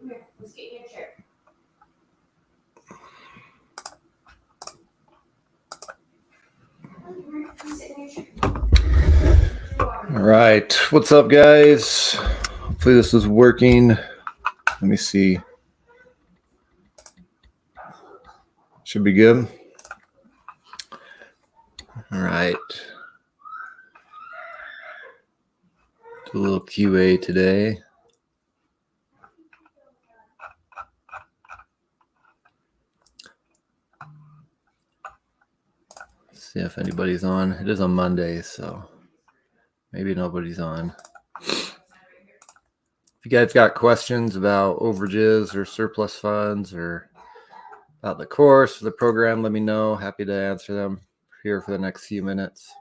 Here, let's get you a chair. All right, what's up, guys? Hopefully this is working. Let me see. Should be good. All right. Do a little QA today. See if anybody's on. It is on Monday, so maybe nobody's on. If you guys got questions about overages or surplus funds or about the course or the program, let me know. Happy to answer them here for the next few minutes.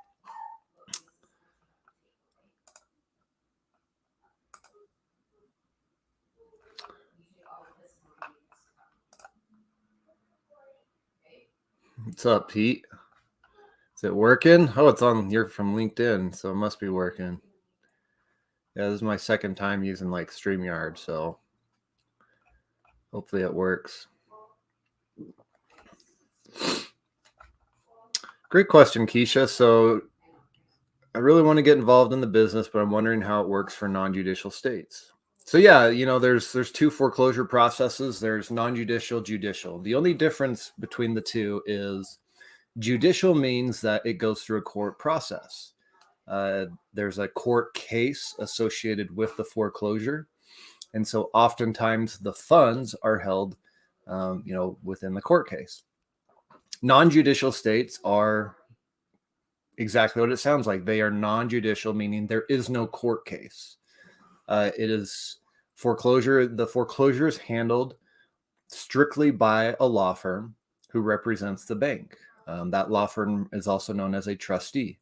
What's up, Pete? Is it working? Oh, it's on. You're from LinkedIn, so it must be working. Yeah, this is my second time using like StreamYard, so hopefully it works. Great question, Keisha. So I really want to get involved in the business, but I'm wondering how it works for non-judicial states. So yeah, there's two foreclosure processes. There's non-judicial, judicial. The only difference between the two is judicial means that it goes through a court process. There's a court case associated with the foreclosure. And so oftentimes the funds are held, within the court case. Non-judicial states are exactly what it sounds like. They are non-judicial, meaning there is no court case. It is foreclosure. The foreclosure is handled strictly by a law firm who represents the bank. That law firm is also known as a trustee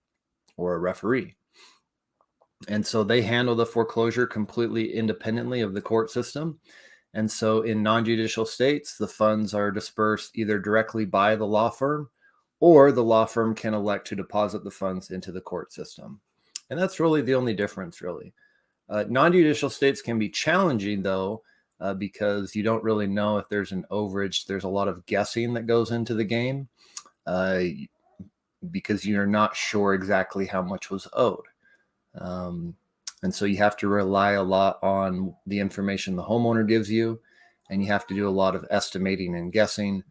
or a referee. And so they handle the foreclosure completely independently of the court system. And so in non-judicial states, the funds are dispersed either directly by the law firm or the law firm can elect to deposit the funds into the court system. And that's really the only difference, really. Non-judicial states can be challenging, though, because you don't really know if there's an overage. There's a lot of guessing that goes into the game because you're not sure exactly how much was owed. And so you have to rely a lot on the information the homeowner gives you, and you have to do a lot of estimating and guessing.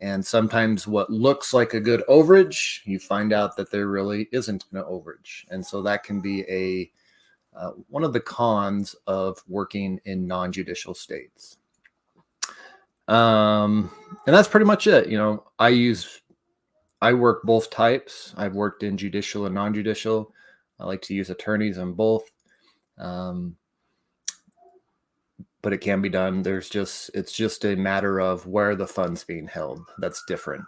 And sometimes what looks like a good overage, you find out that there really isn't an overage. And so that can be one of the cons of working in non-judicial states. And that's pretty much it. I work both types. I've worked in judicial and non-judicial. I like to use attorneys on both. But it can be done. It's just a matter of where the fund's being held. That's different.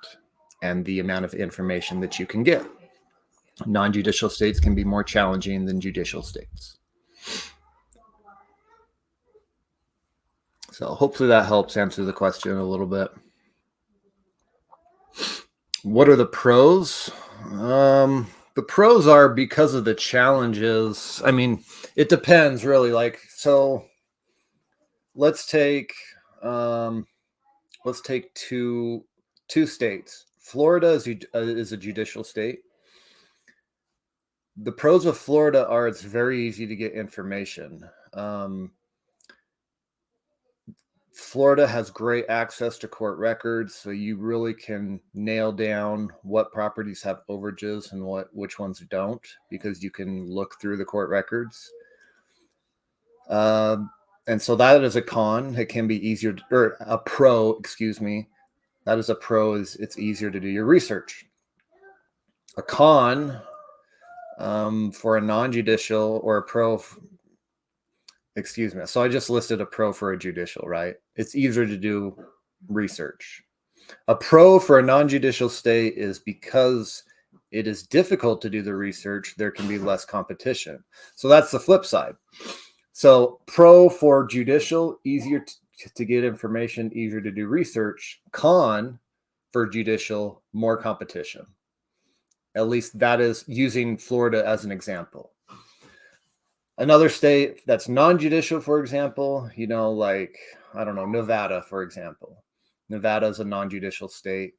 And the amount of information that you can get. Non-judicial states can be more challenging than judicial states. So hopefully that helps answer the question a little bit. What are the pros? The pros are because of the challenges. I mean, it depends really. So let's take two states. Florida is a judicial state. The pros of Florida are it's very easy to get information. Florida has great access to court records, so you really can nail down what properties have overages and which ones don't, because you can look through the court records. And so that is a con. It can be easier, or a pro, excuse me. That is a pro, is it's easier to do your research. A con for a non-judicial or a pro, excuse me. So I just listed a pro for a judicial, right? It's easier to do research. A pro for a non-judicial state is because it is difficult to do the research, there can be less competition. So that's the flip side. So pro for judicial, easier to get information, easier to do research. Con for judicial, more competition. At least that is using Florida as an example. Another state that's non-judicial, for example, like, I don't know, Nevada, for example. Nevada is a non-judicial state.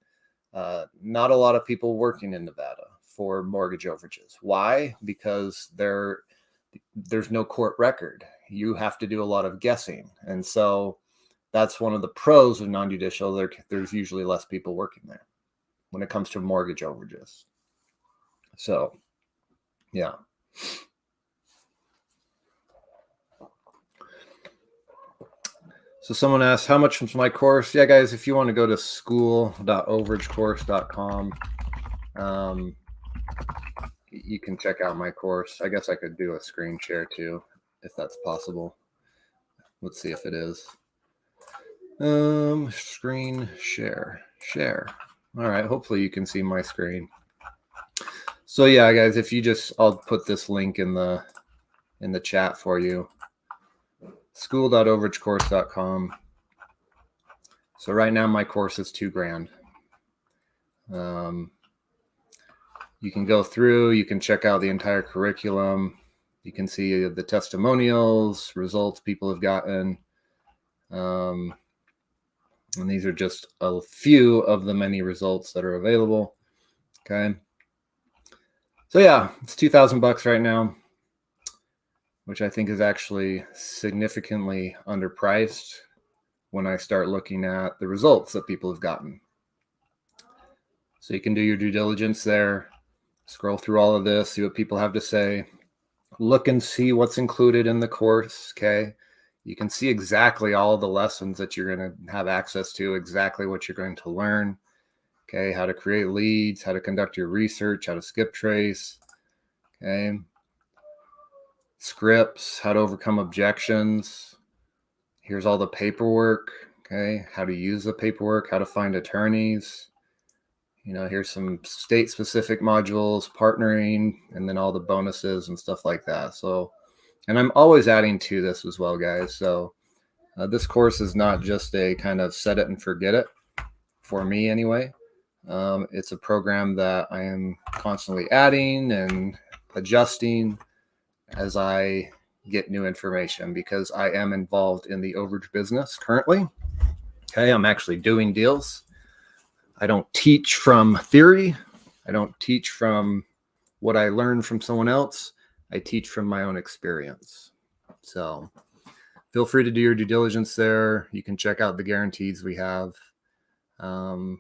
Not a lot of people working in Nevada for mortgage overages. Why? Because there's no court record. You have to do a lot of guessing. And so that's one of the pros of non-judicial. There's usually less people working there when it comes to mortgage overages. So, yeah. So someone asked, how much was my course? Yeah, guys, if you want to go to school.overagecourse.com, you can check out my course. I guess I could do a screen share too, if that's possible. Let's see if it is. Screen share. All right, hopefully you can see my screen. So yeah, guys, if you I'll put this link in the chat for you. School.overagecourse.com. So right now my course is $2,000. You can go through, you can check out the entire curriculum. You can see the testimonials, results people have gotten. And these are just a few of the many results that are available. Okay. So yeah, it's $2,000 right now, which I think is actually significantly underpriced when I start looking at the results that people have gotten. So you can do your due diligence there, scroll through all of this, see what people have to say, look and see what's included in the course. Okay. You can see exactly all the lessons that you're going to have access to, exactly what you're going to learn. Okay. How to create leads, how to conduct your research, how to skip trace. Okay. Scripts, how to overcome objections. Here's all the paperwork. Okay. How to use the paperwork, how to find attorneys. Here's some state specific modules, partnering, and then all the bonuses and stuff like that. So, and I'm always adding to this as well, guys. So this course is not just a kind of set it and forget it for me anyway. It's a program that I am constantly adding and adjusting as I get new information, because I am involved in the overage business currently. Okay, I'm actually doing deals. I don't teach from theory. I don't teach from what I learned from someone else. I teach from my own experience. So feel free to do your due diligence there. You can check out the guarantees we have, all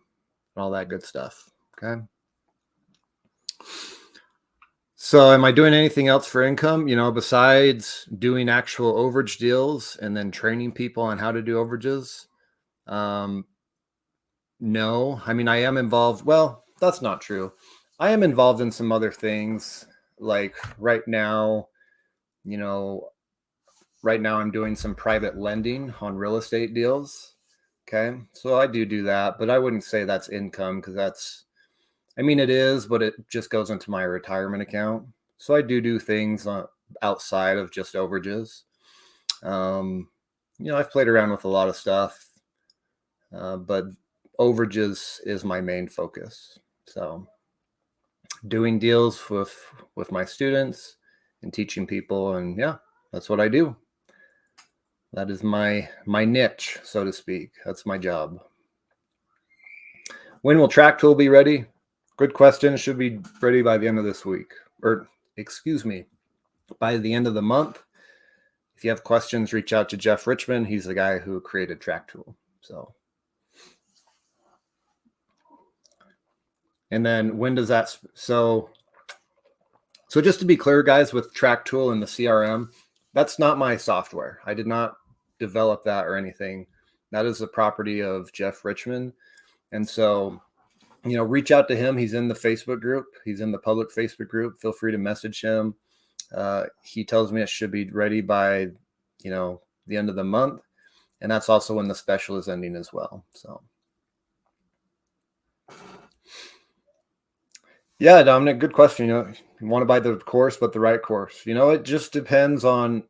that good stuff. Okay. So am I doing anything else for income, besides doing actual overage deals and then training people on how to do overages? No, I mean, I am involved. Well, that's not true. I am involved in some other things. Like right now, I'm doing some private lending on real estate deals. Okay. So I do that, but I wouldn't say that's income, because it is, but it just goes into my retirement account. So I do things outside of just overages. I've played around with a lot of stuff, but overages is my main focus. So doing deals with my students and teaching people, and yeah, that's what I do. That is my niche, so to speak. That's my job. When will TrackTool be ready? Good question. Should be ready by the end of this week, or excuse me, by the end of the month. If you have questions, reach out to Jeff Richmond. He's the guy who created TrackTool. So, and then when does that? So just to be clear, guys, with TrackTool and the CRM, that's not my software. I did not develop that or anything. That is the property of Jeff Richmond. And so, reach out to him. He's in the Facebook group. He's in the public Facebook group. Feel free to message him. He tells me it should be ready by, the end of the month. And that's also when the special is ending as well. So, yeah, Dominic, good question. You want to buy the course, but the right course. It just depends on,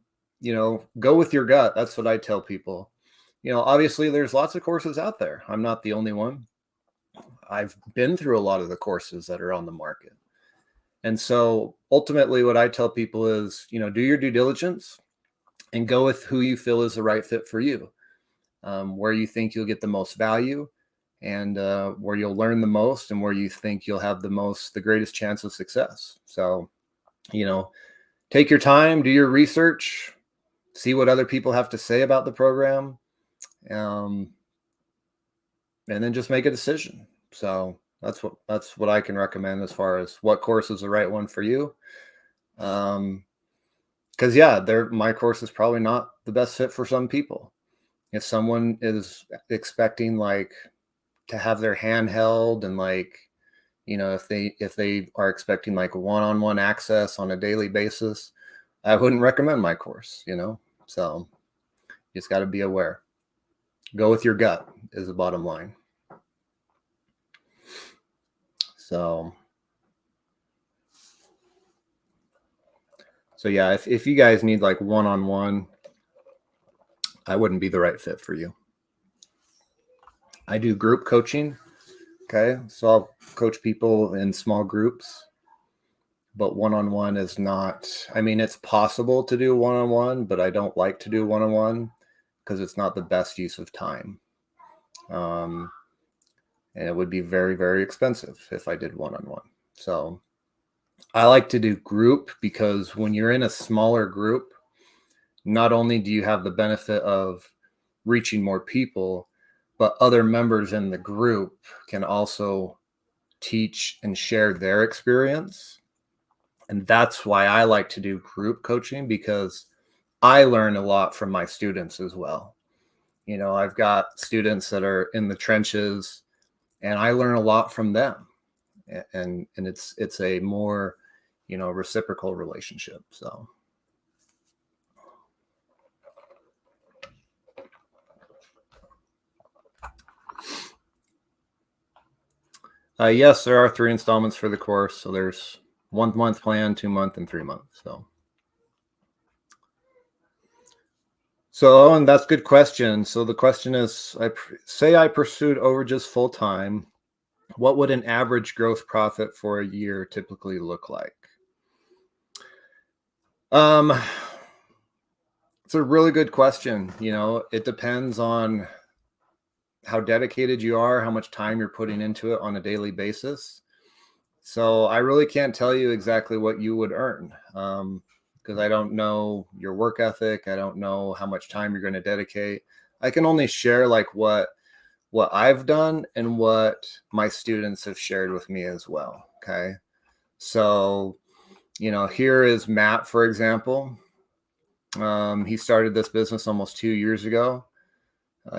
go with your gut. That's what I tell people. Obviously there's lots of courses out there. I'm not the only one. I've been through a lot of the courses that are on the market. And so ultimately what I tell people is, do your due diligence and go with who you feel is the right fit for you, where you think you'll get the most value, and where you'll learn the most, and where you think you'll have the greatest chance of success. So, take your time, do your research, see what other people have to say about the program, um, and then just make a decision. So that's what I can recommend as far as what course is the right one for you. Because my course is probably not the best fit for some people. If someone is expecting like to have their hand held and like, if they are expecting like one-on-one access on a daily basis, I wouldn't recommend my course. So you just got to be aware. Go with your gut is the bottom line. So yeah, if you guys need like one-on-one, I wouldn't be the right fit for you. I do group coaching. Okay. So I'll coach people in small groups, but one-on-one is not, it's possible to do one-on-one, but I don't like to do one-on-one because it's not the best use of time. And it would be very, very expensive if I did one-on-one. So I like to do group because when you're in a smaller group, not only do you have the benefit of reaching more people, but other members in the group can also teach and share their experience. And that's why I like to do group coaching, because I learn a lot from my students as well. I've got students that are in the trenches and I learn a lot from them. And it's a more, reciprocal relationship. So. Yes, there are 3 installments for the course. So there's 1 month plan, 2 month, and 3 months. And that's a good question. So the question is, say I pursued overages full time, what would an average gross profit for a year typically look like? It's a really good question. It depends on how dedicated you are, how much time you're putting into it on a daily basis. So I really can't tell you exactly what you would earn, because I don't know your work ethic. I don't know how much time you're going to dedicate. I can only share like what I've done and what my students have shared with me as well. Okay. So, here is Matt, for example. He started this business almost 2 years ago.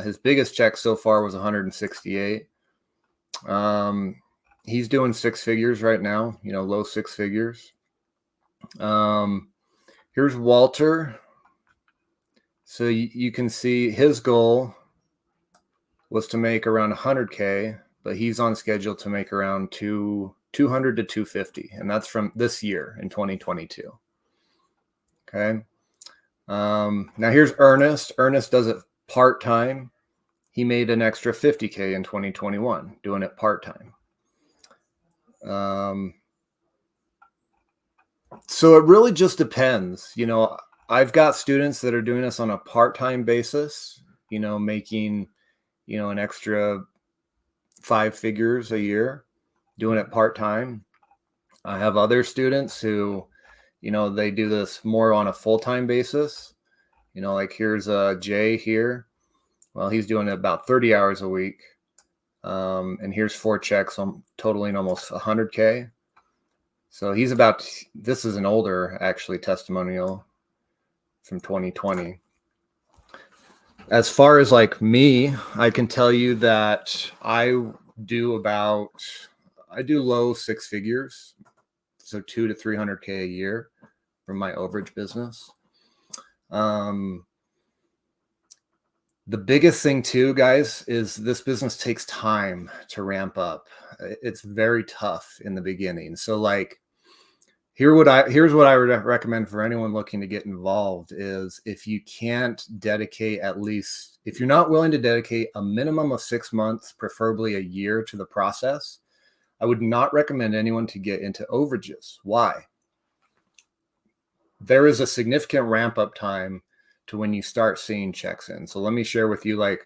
His biggest check so far was 168. He's doing 6 figures right now, low 6 figures. Here's Walter. So you can see his goal was to make around 100K, but he's on schedule to make around 200 to 250. And that's from this year in 2022. Okay. Now here's Ernest. Ernest does it part-time. He made an extra 50K in 2021 doing it part-time. So it really just depends. I've got students that are doing this on a part-time basis, making, an extra 5 figures a year doing it part-time. I have other students who, they do this more on a full-time basis. Like here's Jay here. Well, he's doing it about 30 hours a week. And here's 4 checks on totaling almost 100K. So this is an older actually testimonial from 2020. As far as like me, I can tell you that I do low 6 figures. So 200 to 300K a year from my overage business. The biggest thing too, guys, is this business takes time to ramp up. It's very tough in the beginning. So like, here's what I would recommend for anyone looking to get involved is if you can't dedicate if you're not willing to dedicate a minimum of 6 months, preferably a year to the process, I would not recommend anyone to get into overages. Why? There is a significant ramp up time to when you start seeing checks in. So let me share with you, like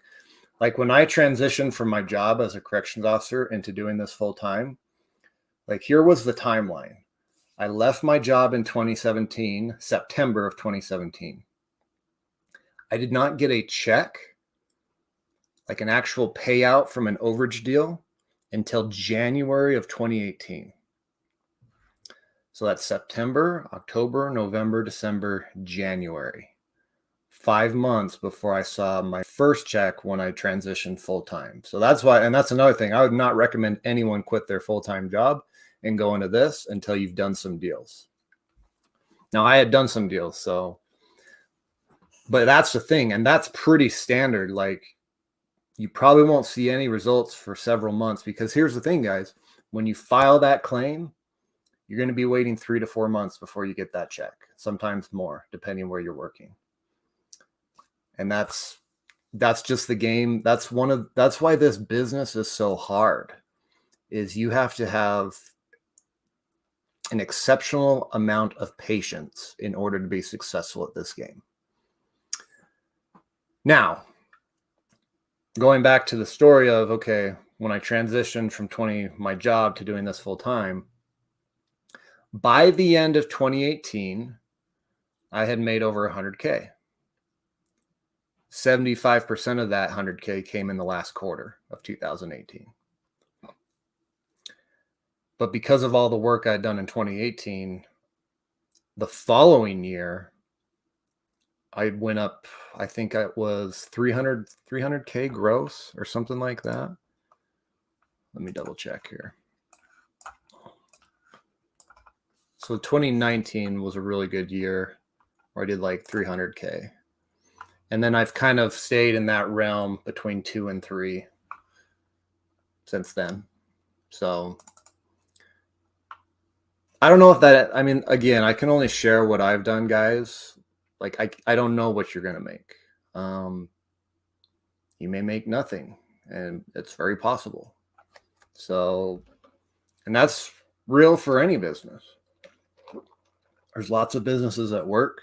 when I transitioned from my job as a corrections officer into doing this full time, like here was the timeline. I left my job in 2017, September of 2017. I did not get a check, like an actual payout from an overage deal, until January of 2018. So that's September, October, November, December, January. 5 months before I saw my first check when I transitioned full-time. So that's why, and that's another thing. I would not recommend anyone quit their full-time job and go into this until you've done some deals. Now, I had done some deals, so, but that's the thing. And that's pretty standard. Like, you probably won't see any results for several months, because here's the thing, guys. When you file that claim, you're going to be waiting 3 to 4 months before you get that check, sometimes more, depending where you're working. And that's just the game. That's why this business is so hard, is you have to have an exceptional amount of patience in order to be successful at this game. Now, going back to the story of, okay, when I transitioned from my job to doing this full time, by the end of 2018, I had made over 100K. 75% of that 100K came in the last quarter of 2018. But because of all the work I'd done in 2018, the following year, I went up, I think it was 300K gross or something like that. Let me double check here. So 2019 was a really good year where I did like 300K. And then I've kind of stayed in that realm between 2 and 3 since then. So I don't know if that, I mean, again, I can only share what I've done, guys. Like, I don't know what you're going to make. You may make nothing, and it's very possible. So, and that's real for any business. There's lots of businesses that work.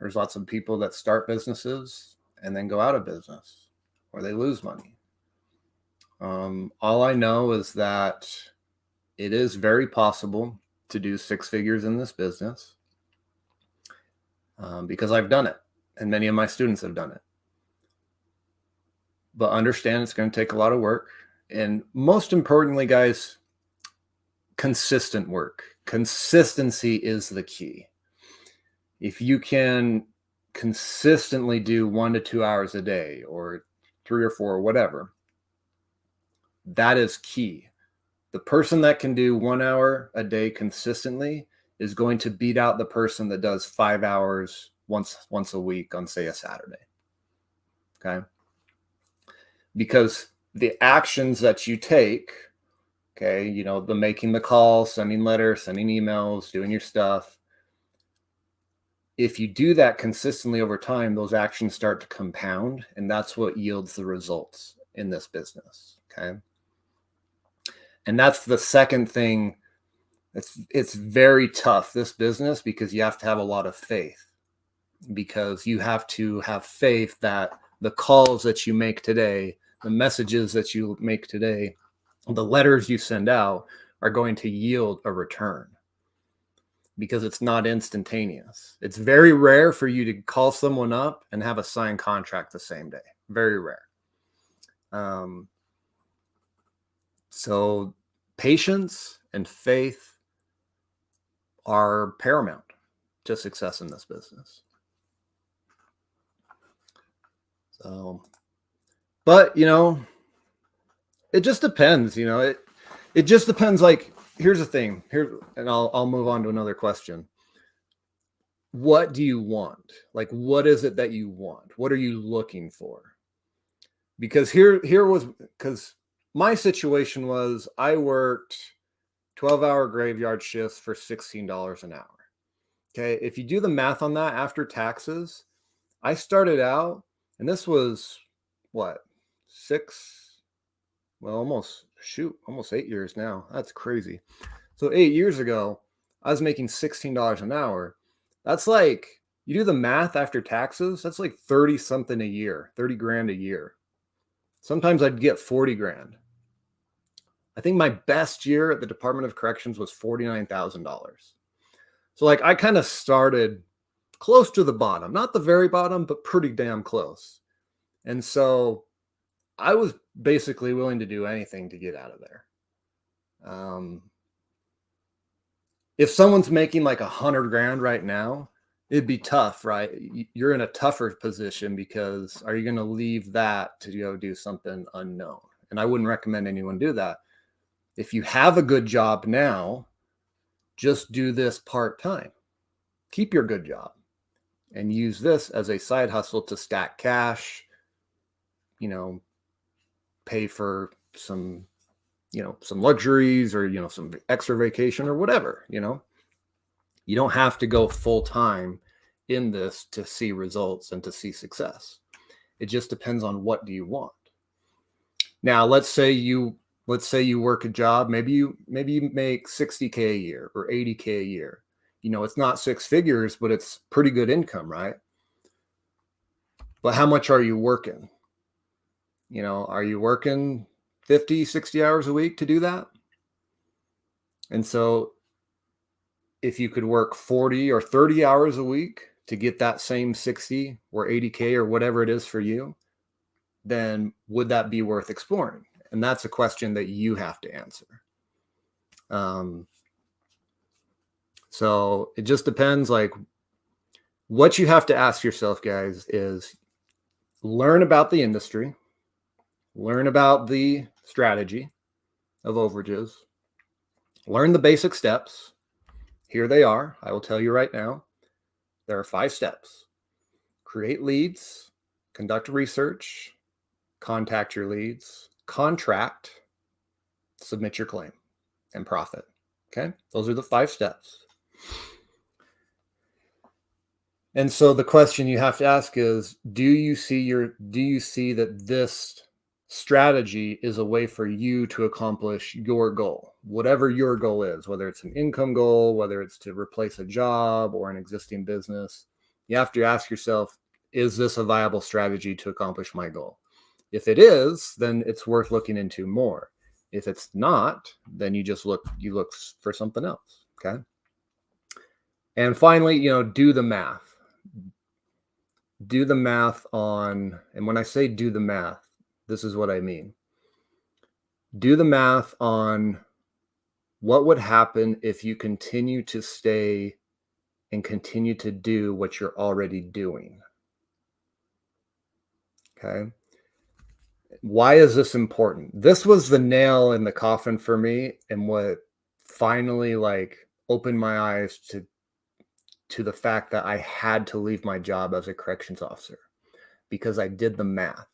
There's lots of people that start businesses and then go out of business, or they lose money. All I know is that it is very possible to do 6 figures in this business, because I've done it, and many of my students have done it. But understand it's going to take a lot of work. And most importantly, guys, consistent work. Consistency is the key. If you can consistently do 1 to 2 hours a day, or 3 or 4, or whatever, that is key. The person that can do 1 hour a day consistently is going to beat out the person that does 5 hours once a week on, say, a Saturday. Okay? Because the actions that you take, okay, you know, the making the calls, sending letters, sending emails, doing your stuff, if you do that consistently over time, those actions start to compound, and that's what yields the results in this business. Okay. And that's the second thing. It's very tough, this business, because you have to have a lot of faith, because you have to have faith that the calls that you make today, the messages that you make today, the letters you send out are going to yield a return, because it's not instantaneous. It's very rare for you to call someone up and have a signed contract the same day. Very rare. So patience and faith are paramount to success in this business. So, but you know, it just depends. You know, it just depends. Like, here's the thing. Here, and I'll move on to another question. What do you want? Like, what is it that you want? What are you looking for? Because because my situation was, I worked 12-hour graveyard shifts for $16 an hour. Okay. If you do the math on that after taxes, I started out, and this was what, almost shoot, almost 8 years now. That's crazy. So 8 years ago, I was making $16 an hour. That's like, you do the math after taxes, that's like 30 something a year, 30 grand a year. Sometimes I'd get 40 grand. I think my best year at the Department of Corrections was $49,000. So like I kind of started close to the bottom, not the very bottom, but pretty damn close. And so I was basically willing to do anything to get out of there. If someone's making like 100 grand right now, it'd be tough, right? You're in a tougher position because are you going to leave that to go do something unknown? And I wouldn't recommend anyone do that. If you have a good job now, just do this part-time. Keep your good job and use this as a side hustle to stack cash, pay for some luxuries or, some extra vacation or whatever, You don't have to go full-time in this to see results and to see success. It just depends on what do you want. Now, let's say you work a job, maybe you make 60K a year or 80K a year. It's not six figures, but it's pretty good income, right? But how much are you working? Are you working 50, 60 hours a week to do that? And so if you could work 40 or 30 hours a week to get that same 60 or 80K or whatever it is for you, then would that be worth exploring? And that's a question that you have to answer. So it just depends. Like what you have to ask yourself, guys, is learn about the industry, learn about the strategy of overages, learn the basic steps. Here they are. I will tell you right now. There are 5 steps. Create leads, conduct research, contact your leads, contract, submit your claim, and profit. Okay? Those are the 5 steps. And so the question you have to ask is, do you see that this strategy is a way for you to accomplish your goal, whatever your goal is, whether it's an income goal, whether it's to replace a job or an existing business? You have to ask yourself, is this a viable strategy to accomplish my goal? If it is, then it's worth looking into more. If it's not, then you look for something else. Okay. And finally, do the math. Do the math on, and when I say do the math, this is what I mean. Do the math on what would happen if you continue to stay and continue to do what you're already doing. Okay. Why is this important? This was the nail in the coffin for me, and what finally opened my eyes to the fact that I had to leave my job as a corrections officer, because I did the math.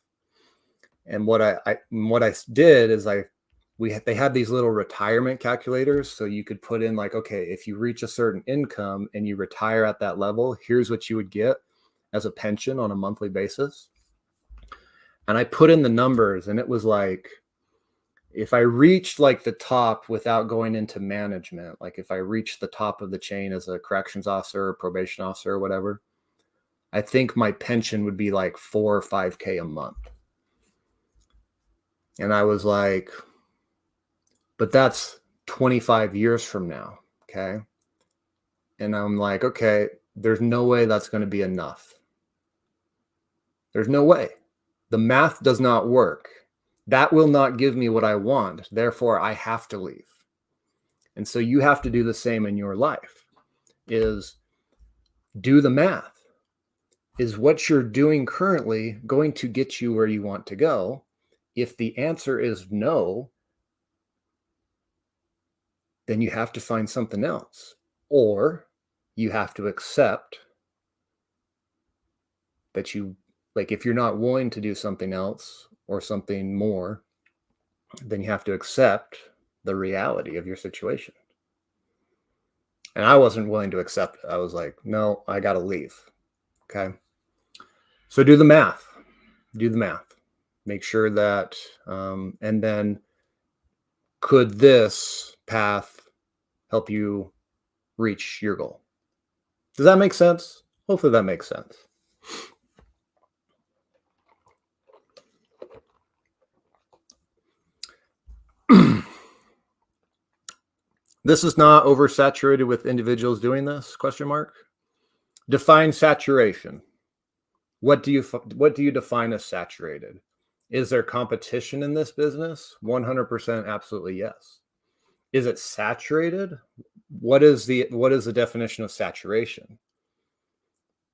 And what I did is they had these little retirement calculators, so you could put in okay, if you reach a certain income and you retire at that level, here's what you would get as a pension on a monthly basis. And I put in the numbers, and it was if I reached the top without going into management, if I reached the top of the chain as a corrections officer or probation officer or whatever, I think my pension would be 4 or 5K a month. And I was but that's 25 years from now. Okay. And I'm okay, there's no way that's going to be enough. There's no way. The math does not work. That will not give me what I want. Therefore, I have to leave. And so you have to do the same in your life, is do the math. Is what you're doing currently going to get you where you want to go? If the answer is no, then you have to find something else, or you have to accept that if you're not willing to do something else or something more, then you have to accept the reality of your situation. And I wasn't willing to accept it. I was no, I got to leave. Okay. So do the math. Make sure that, and then could this path help you reach your goal? Does that make sense? Hopefully that makes sense. This is not oversaturated with individuals doing this? Question mark. Define saturation. What do you define as saturated? Is there competition in this business? 100% absolutely yes. Is it saturated? What is the definition of saturation?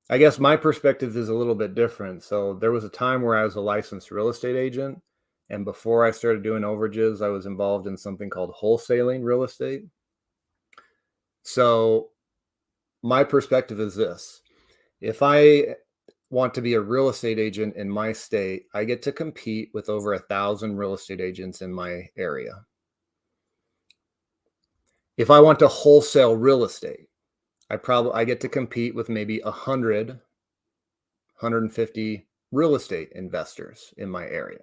I guess my perspective is a little bit different. So there was a time where I was a licensed real estate agent, and before I started doing overages, I was involved in something called wholesaling real estate. So my perspective is this: if I want to be a real estate agent in my state, I get to compete with over 1,000 real estate agents in my area. If I want to wholesale real estate, I get to compete with maybe 100, 150 real estate investors in my area.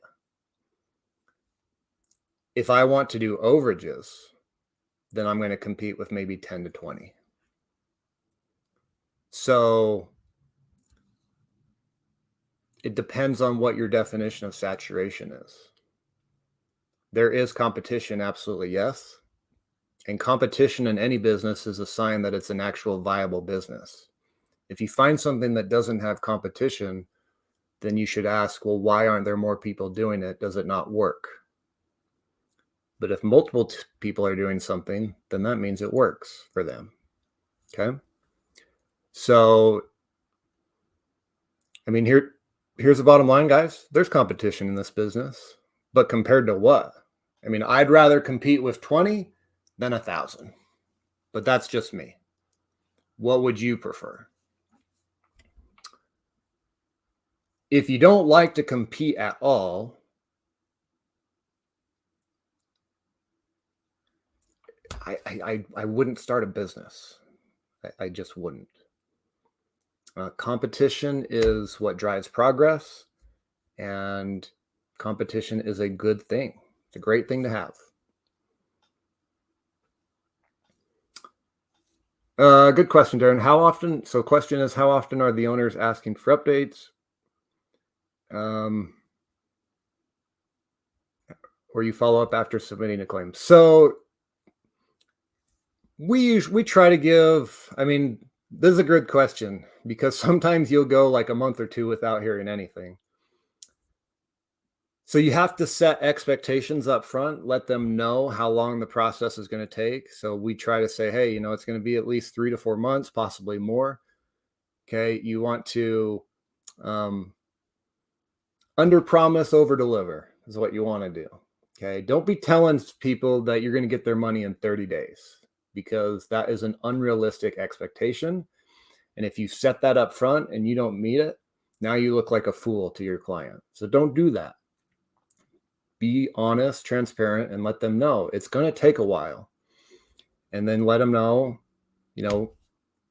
If I want to do overages, then I'm going to compete with maybe 10 to 20. So it depends on what your definition of saturation is. There is competition, absolutely yes. And competition in any business is a sign that it's an actual viable business. If you find something that doesn't have competition, then you should ask, well, why aren't there more people doing it? Does it not work? But if multiple people are doing something, then that means it works for them. Okay. So, I mean, here's the bottom line, guys. There's competition in this business, but compared to what? I mean, I'd rather compete with 20 than 1,000, but that's just me. What would you prefer? If you don't like to compete at all, I wouldn't start a business. I just wouldn't. Competition is what drives progress, and competition is a good thing. It's a great thing to have. Good question, Darren. How often? So, question is, how often are the owners asking for updates? Or you follow up after submitting a claim. So, we try to give. I mean, this is a good question because sometimes you'll go like a month or two without hearing anything. So you have to set expectations up front, let them know how long the process is going to take. So we try to say, hey, it's going to be at least 3 to 4 months, possibly more. Okay. You want to under promise, over deliver is what you want to do. Okay. Don't be telling people that you're going to get their money in 30 days because that is an unrealistic expectation. And if you set that up front and you don't meet it, now you look like a fool to your client. So don't do that. Be honest, transparent, and let them know it's going to take a while. And then let them know,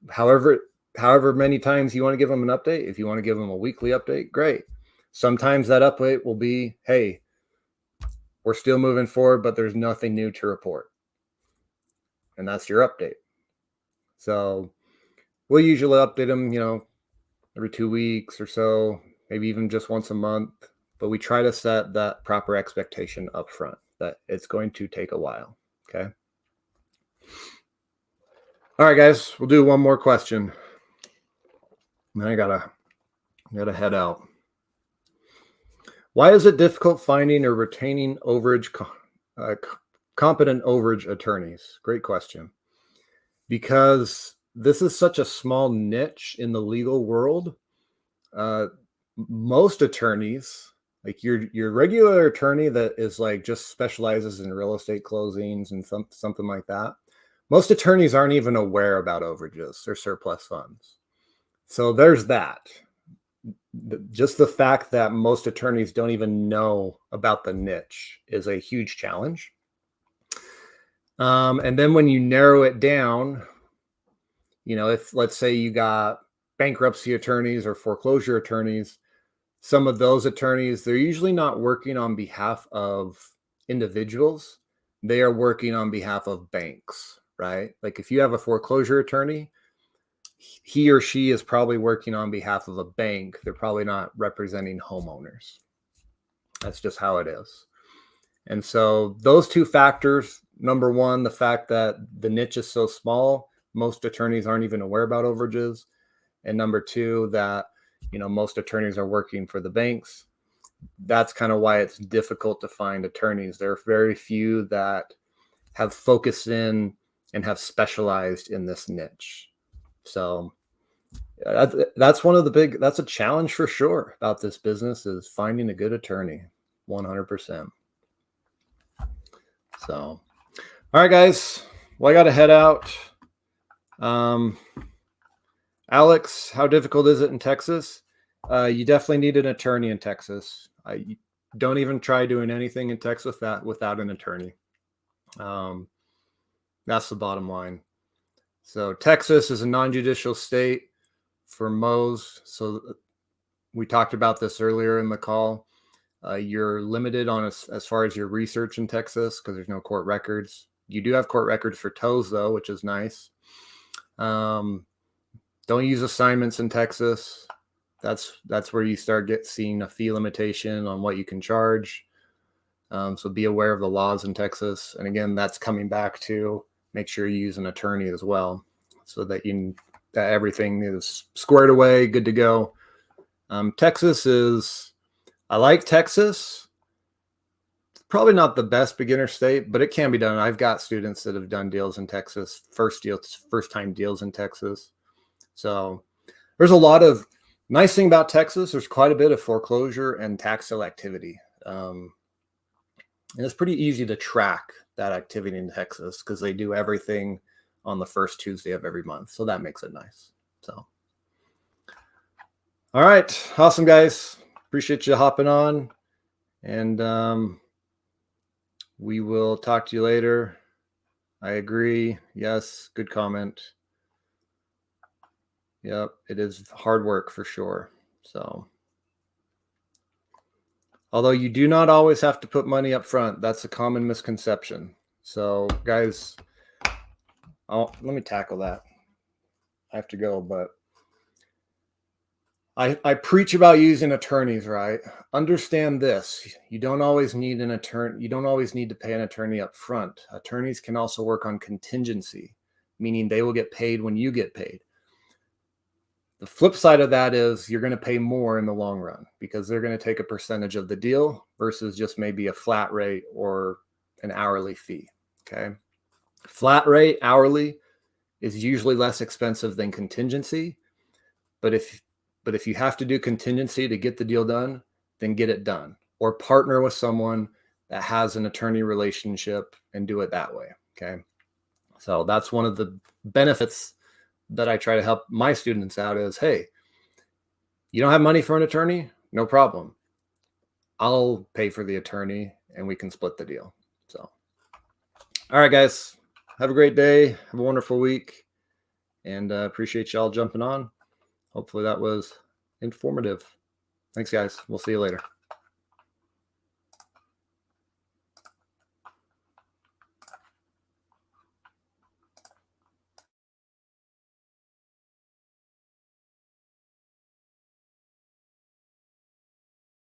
however many times you want to give them an update. If you want to give them a weekly update, great. Sometimes that update will be, hey, we're still moving forward, but there's nothing new to report. And that's your update. So we'll usually update them, every 2 weeks or so, maybe even just once a month. But we try to set that proper expectation up front that it's going to take a while. Okay. All right, guys, we'll do one more question. And then I gotta head out. Why is it difficult finding or retaining competent overage attorneys? Great question. Because this is such a small niche in the legal world. Most attorneys, like your regular attorney that is like just specializes in real estate closings and something like that, most attorneys aren't even aware about overages or surplus funds. So there's that. Just the fact that most attorneys don't even know about the niche is a huge challenge. And then when you narrow it down, if let's say you got bankruptcy attorneys or foreclosure attorneys, some of those attorneys, they're usually not working on behalf of individuals. they are working on behalf of banks, right? Like if you have a foreclosure attorney, he or she is probably working on behalf of a bank. They're probably not representing homeowners. That's just how it is. And so those two factors, number one, the fact that the niche is so small, most attorneys aren't even aware about overages. And number two, that, most attorneys are working for the banks. That's kind of why it's difficult to find attorneys. There are very few that have focused in and have specialized in this niche. So that's that's a challenge for sure about this business, is finding a good attorney. 100%. So, all right, guys. Well, I got to head out. Alex, how difficult is it in Texas? You definitely need an attorney in Texas. Don't even try doing anything in Texas without an attorney. That's the bottom line. So Texas is a non-judicial state for Mo's. So we talked about this earlier in the call. You're limited on as far as your research in Texas because there's no court records. You do have court records for tows, though, which is nice. Don't use assignments in Texas. That's where you start seeing a fee limitation on what you can charge. So be aware of the laws in Texas. And again, that's coming back to make sure you use an attorney as well, so that that everything is squared away, good to go. I like Texas. It's probably not the best beginner state, but it can be done. I've got students that have done deals in Texas, first time deals in Texas. So there's a lot of nice thing about Texas. There's quite a bit of foreclosure and tax sale activity. And it's pretty easy to track that activity in Texas because they do everything on the first Tuesday of every month. So that makes it nice. So, all right. Awesome, guys. Appreciate you hopping on. And we will talk to you later. I agree. Yes. Good comment. Yep. It is hard work for sure. So, although you do not always have to put money up front. That's a common misconception. So, guys, let me tackle that. I have to go, but I preach about using attorneys, right? Understand this. You don't always need an attorney. You don't always need to pay an attorney up front. Attorneys can also work on contingency, meaning they will get paid when you get paid. The flip side of that is you're going to pay more in the long run because they're going to take a percentage of the deal versus just maybe a flat rate or an hourly fee. Okay. Flat rate hourly is usually less expensive than contingency. But if you have to do contingency to get the deal done, then get it done, or partner with someone that has an attorney relationship and do it that way. Okay. So that's one of the benefits that I try to help my students out is, hey, you don't have money for an attorney? No problem. I'll pay for the attorney and we can split the deal. So, all right, guys, have a great day. Have a wonderful week. And appreciate y'all jumping on. Hopefully that was informative. Thanks, guys. We'll see you later.